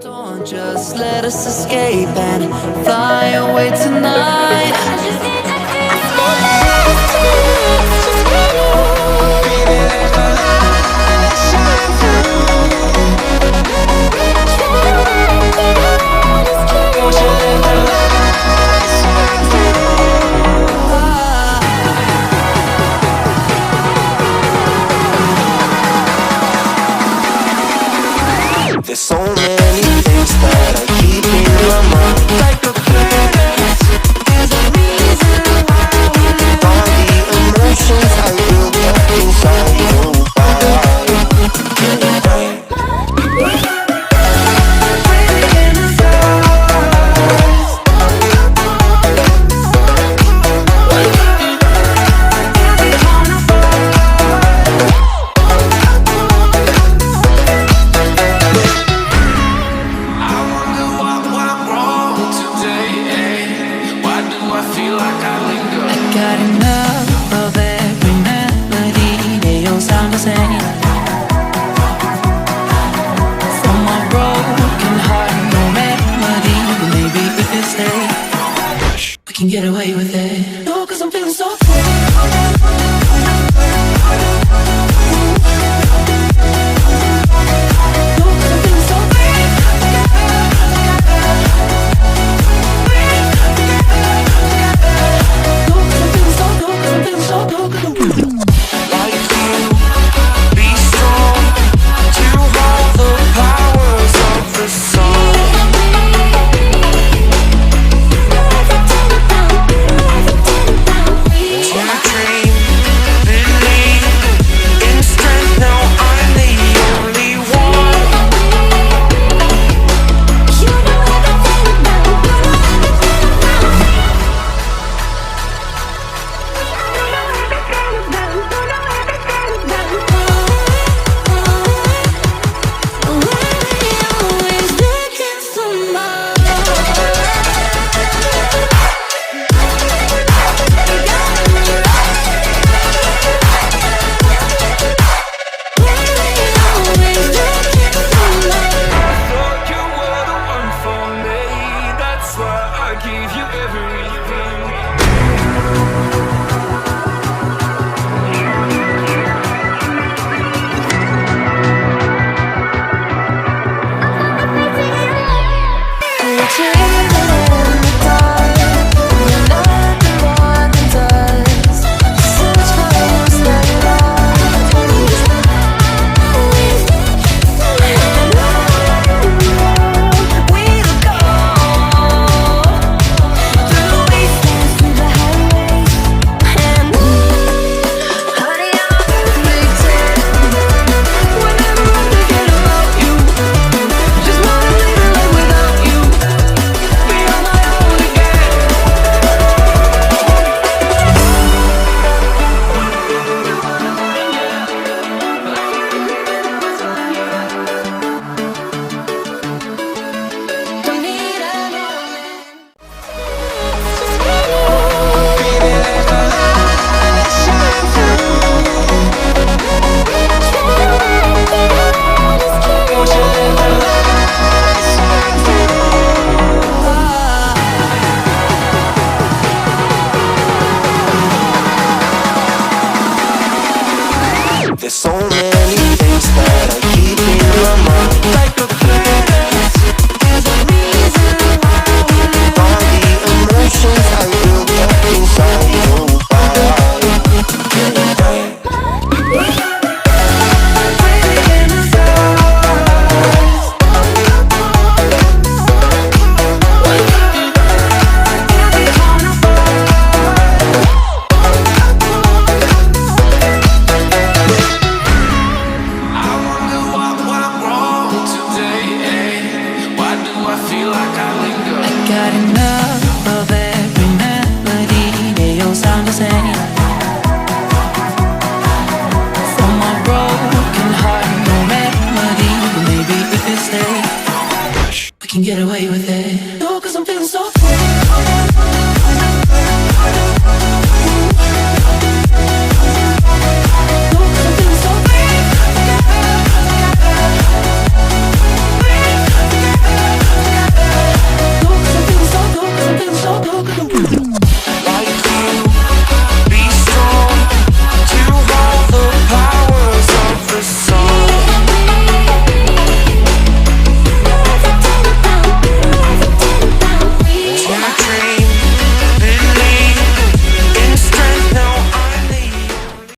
on, just let us escape and fly away tonight. I just need to There's so many things that I keep in my mind, like a planet. There's a reason why all the emotions I built up inside you. got enough of every melody. They all sound the same. From my broken heart, no remedy. But maybe if you stay, we can get away with it. No, 'cause I'm feeling so free. There's so many things that I keep in my mind, like a planet. There's a reason why all the emotions I built up inside you. Got enough of every melody. They all sound the same. From my broken heart, no remedy. But maybe if you stay, we can get away with it. No, 'cause I'm feeling so free.